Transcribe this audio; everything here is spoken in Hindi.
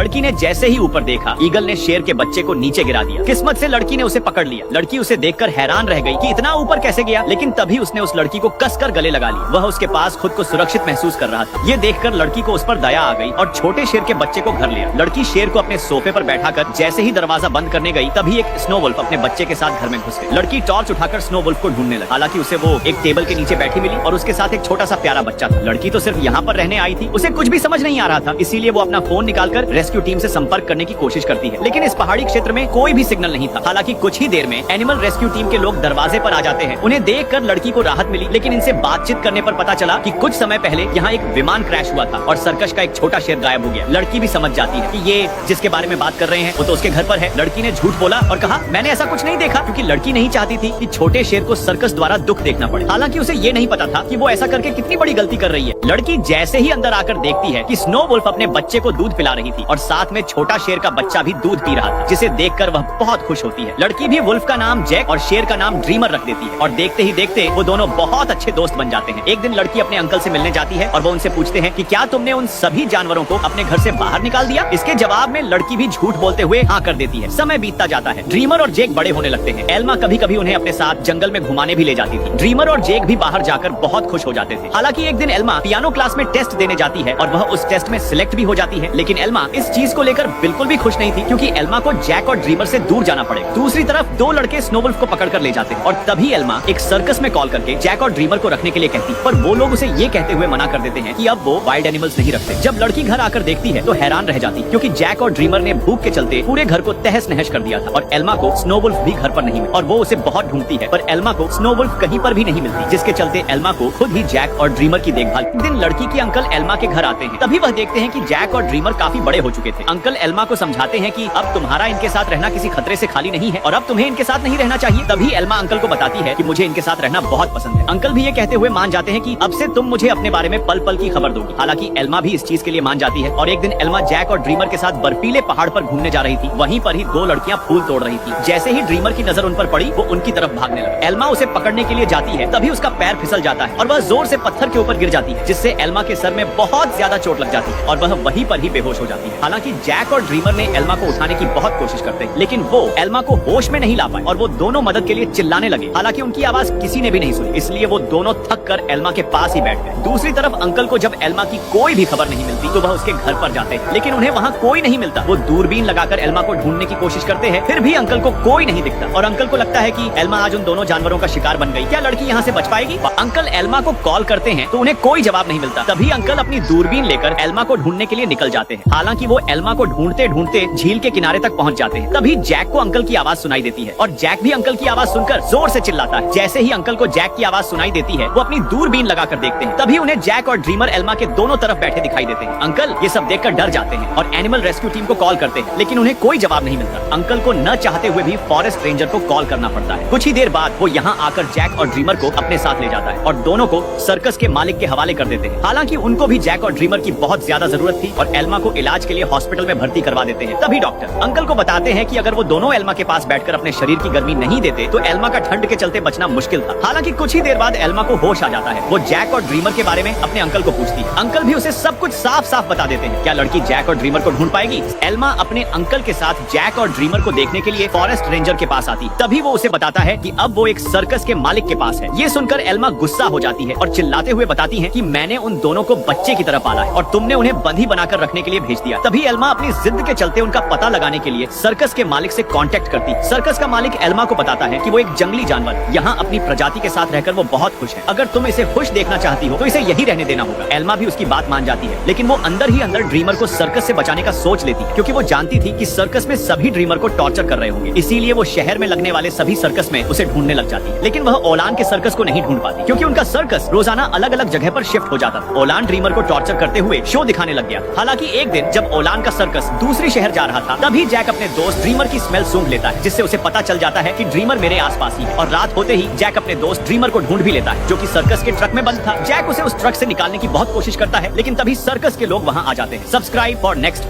लड़की ने जैसे ही ऊपर देखा, ईगल ने शेर के बच्चे को नीचे गिरा दिया। किस्मत से लड़की ने उसे पकड़ लिया। लड़की उसे देखकर हैरान रह गई कि इतना ऊपर कैसे गया, लेकिन तभी उसने उस लड़की को कसकर गले लगा लिया। वह उसके पास खुद को सुरक्षित महसूस कर रहा था। ये देखकर लड़की को उस पर दया आ गई और छोटे शेर के बच्चे को घर लिया। लड़की शेर को अपने सोफे पर बैठाकर जैसे ही दरवाजा बंद करने गई, तभी एक स्नो वुल्फ अपने बच्चे के साथ घर में घुस गई। लड़की टॉर्च उठाकर स्नो वुल्फ को ढूंढने लगी। हालांकि उसे वो एक टेबल के नीचे बैठी मिली और उसके साथ एक छोटा सा प्यारा बच्चा था। लड़की तो सिर्फ यहाँ पर रहने आई थी, उसे कुछ भी समझ नहीं आ रहा था। इसीलिए वो अपना फोन निकालकर रेस्क्यू टीम से संपर्क करने की कोशिश करती है, लेकिन इस पहाड़ी क्षेत्र में कोई भी सिग्नल नहीं था। हालांकि कुछ ही देर में एनिमल रेस्क्यू टीम के लोग दरवाजे पर आ जाते हैं। उन्हें देखकर लड़की को राहत मिली, लेकिन इनसे बातचीत करने पर पता चला कि कुछ समय पहले यहाँ एक विमान क्रैश हुआ था और सर्कस का एक छोटा शेर गायब हो गया। लड़की भी समझ जाती है कि ये जिसके बारे में बात कर रहे हैं वो तो उसके घर पर है। लड़की ने झूठ बोला और कहा मैंने ऐसा कुछ नहीं देखा, क्योंकि लड़की नहीं चाहती थी कि छोटे शेर को सर्कस द्वारा दुख देखना पड़े। हालांकि उसे ये नहीं पता था कि वो ऐसा करके कितनी बड़ी गलती कर रही है। लड़की जैसे ही अंदर आकर देखती है कि स्नो वुल्फ अपने बच्चे को दूध पिला रही थी और साथ में छोटा शेर का बच्चा भी दूध पी रहा था, जिसे देखकर वह बहुत खुश होती है। लड़की भी वुल्फ का नाम जैक और शेर का नाम ड्रीमर रख देती है और देखते ही देखते वो दोनों बहुत अच्छे दोस्त बन जाते हैं। एक दिन लड़की अपने अंकल से मिलने जाती है और वो उनसे पूछते हैं कि क्या तुमने उन सभी जानवरों को अपने घर से बाहर निकाल दिया। इसके जवाब में लड़की भी झूठ बोलते हुए हाँ कर देती है। समय बीतता जाता है। ड्रीमर और जेक बड़े होने लगते हैं। एल्मा कभी कभी उन्हें अपने साथ जंगल में घुमाने भी ले जाती थी। ड्रीमर और जेक भी बाहर जाकर बहुत खुश हो जाते थे। हालांकि एक दिन एल्मा पियानो क्लास में टेस्ट देने जाती है और वह उस टेस्ट में सिलेक्ट भी हो जाती है, लेकिन एल्मा इस चीज को लेकर बिल्कुल भी खुश नहीं थी, क्योंकि एल्मा को जैक और ड्रीमर से दूर जाना पड़ेगा। दूसरी तरफ दो लड़के स्नो वुल्फ को पकड़कर ले जाते हैं और तभी एल्मा एक सर्कस में कॉल करके जैक और ड्रीमर को रखने के लिए कहती है, पर वो लोग उसे ये कहते हुए मना कर देते हैं कि अब वो वाइल्ड एनिमल्स नहीं रखते। जब लड़की घर आकर देखती है तो हैरान रह जाती, क्योंकि जैक और ड्रीमर ने भूख के चलते पूरे घर को तहस नहस कर दिया था और एल्मा को स्नो वुल्फ भी घर पर नहीं मिला और वो उसे बहुत ढूंढती है, पर एल्मा को स्नो वुल्फ कहीं पर भी नहीं मिलती, जिसके चलते एल्मा को खुद ही जैक और ड्रीमर की देखभाल। एक दिन लड़की के अंकल एल्मा के घर आते हैं। तभी वह देखते हैं कि जैक और ड्रीमर काफी बड़े हो चुके थे। अंकल एल्मा को समझाते हैं कि अब तुम्हारा इनके साथ रहना किसी खतरे से खाली नहीं है और अब तुम्हें इनके साथ नहीं रहना चाहिए। तभी एल्मा अंकल को बताती है कि मुझे इनके साथ रहना बहुत पसंद है। अंकल भी ये कहते हुए मान जाते हैं कि अब से तुम मुझे अपने बारे में पल पल की खबर दोगी। हालांकि एल्मा भी इस चीज के लिए मान जाती है और एक दिन एल्मा जैक और ड्रीमर के साथ बर्फीले पहाड़ पर घूमने जा रही थी। वहीं पर ही दो लड़कियां फूल तोड़ रही थी। जैसे ही ड्रीमर की नजर उन पर पड़ी, वो उनकी तरफ भागने लगी। एल्मा उसे पकड़ने के लिए जाती है, तभी उसका पैर फिसल जाता है और वह जोर से पत्थर के ऊपर गिर जाती है, जिससे एल्मा के सर में बहुत ज्यादा चोट लग जाती है और वह वहीं पर ही बेहोश हो जाती है। हालांकि जैक और ड्रीमर ने एल्मा को उठाने की बहुत कोशिश करते हैं, लेकिन वो एल्मा को होश में नहीं ला पाए और वो दोनों मदद के लिए चिल्लाने लगे। हालांकि उनकी आवाज किसी ने भी नहीं सुनी, इसलिए वो दोनों थक कर एल्मा के पास ही बैठ गए। दूसरी तरफ अंकल को जब एल्मा की कोई भी खबर नहीं मिलती तो वह उसके घर पर जाते हैं, लेकिन उन्हें वहाँ कोई नहीं मिलता। वो दूरबीन लगाकर एल्मा को ढूंढने की कोशिश करते हैं, फिर भी अंकल को कोई नहीं दिखता और अंकल को लगता है कि एल्मा आज उन दोनों जानवरों का शिकार बन गई। क्या लड़की यहाँ से बच पाएगी? अंकल एल्मा को कॉल करते हैं तो उन्हें कोई जवाब नहीं मिलता। तभी अंकल अपनी दूरबीन लेकर एल्मा को ढूंढने के लिए निकल जाते हैं। हालांकि वो एल्मा को ढूंढते ढूंढते झील के किनारे तक पहुंच जाते हैं। तभी जैक को अंकल की आवाज सुनाई देती है और जैक भी अंकल की आवाज सुनकर जोर से चिल्लाता है। जैसे ही अंकल को जैक की आवाज सुनाई देती है, वो अपनी दूरबीन लगाकर देखते हैं। तभी उन्हें जैक और ड्रीमर एल्मा के दोनों तरफ बैठे दिखाई देते हैं। अंकल ये सब देखकर डर जाते हैं और एनिमल रेस्क्यू टीम को कॉल करते हैं, लेकिन उन्हें कोई जवाब नहीं मिलता। अंकल को न चाहते हुए भी फॉरेस्ट रेंजर को कॉल करना पड़ता है। कुछ ही देर बाद वो यहाँ आकर जैक और ड्रीमर को अपने साथ ले जाता है और दोनों को सर्कस के मालिक के हवाले कर देते हैं। हालांकि उनको भी जैक और ड्रीमर की बहुत ज्यादा जरूरत थी और एल्मा को इलाज के लिए हॉस्पिटल में भर्ती करवा देते हैं। तभी डॉक्टर अंकल को बताते हैं कि अगर वो दोनों एल्मा के पास बैठकर अपने शरीर की गर्मी नहीं देते तो एल्मा का ठंड के चलते बचना मुश्किल था। हालांकि कुछ ही देर बाद एल्मा को होश आ जाता है। वो जैक और ड्रीमर के बारे में अपने अंकल को पूछती है। अंकल भी उसे सब कुछ साफ साफ बता देते हैं। क्या लड़की जैक और ड्रीमर को ढूंढ पाएगी? एल्मा अपने अंकल के साथ जैक और ड्रीमर को देखने के लिए फॉरेस्ट रेंजर के पास आती। तभी वो उसे बताता है कि अब वो एक सर्कस के मालिक के पास है। ये सुनकर एल्मा गुस्सा हो जाती है और चिल्लाते हुए बताती है कि मैंने उन दोनों को बच्चे की तरह पाला है और तुमने उन्हें बंधी बनाकर रखने के लिए भेज दिया। तभी एल्मा अपनी जिद के चलते उनका पता लगाने के लिए सर्कस के मालिक से कांटेक्ट करती। सर्कस का मालिक एल्मा को बताता है कि वो एक जंगली जानवर यहाँ अपनी प्रजाति के साथ रहकर वो बहुत खुश है। अगर तुम इसे खुश देखना चाहती हो तो इसे यही रहने देना होगा। एल्मा भी उसकी बात मान जाती है, लेकिन वो अंदर ही अंदर ड्रीमर को सर्कस से बचाने का सोच लेती, क्योंकि वो जानती थी कि सर्कस में सभी ड्रीमर को टॉर्चर कर रहे होंगे। इसीलिए वो शहर में लगने वाले सभी सर्कस में उसे ढूंढने लग जाती है। लेकिन वह ओलान के सर्कस को नहीं ढूंढ पाती, क्योंकि उनका सर्कस रोजाना अलग अलग जगह पर शिफ्ट हो जाता था। ओलान ड्रीमर को टॉर्चर करते हुए शो दिखाने लग गया। हालांकि एक दिन जब ओलान का सर्कस दूसरी शहर जा रहा था, तभी जैक अपने दोस्त ड्रीमर की स्मेल सूंघ लेता है, जिससे उसे पता चल जाता है कि ड्रीमर मेरे आसपास ही है। और रात होते ही जैक अपने दोस्त ड्रीमर को ढूंढ भी लेता है, जो कि सर्कस के ट्रक में बंद था। जैक उसे उस ट्रक से निकालने की बहुत कोशिश करता है, लेकिन तभी सर्कस के लोग वहां आ जाते हैं। Subscribe for next.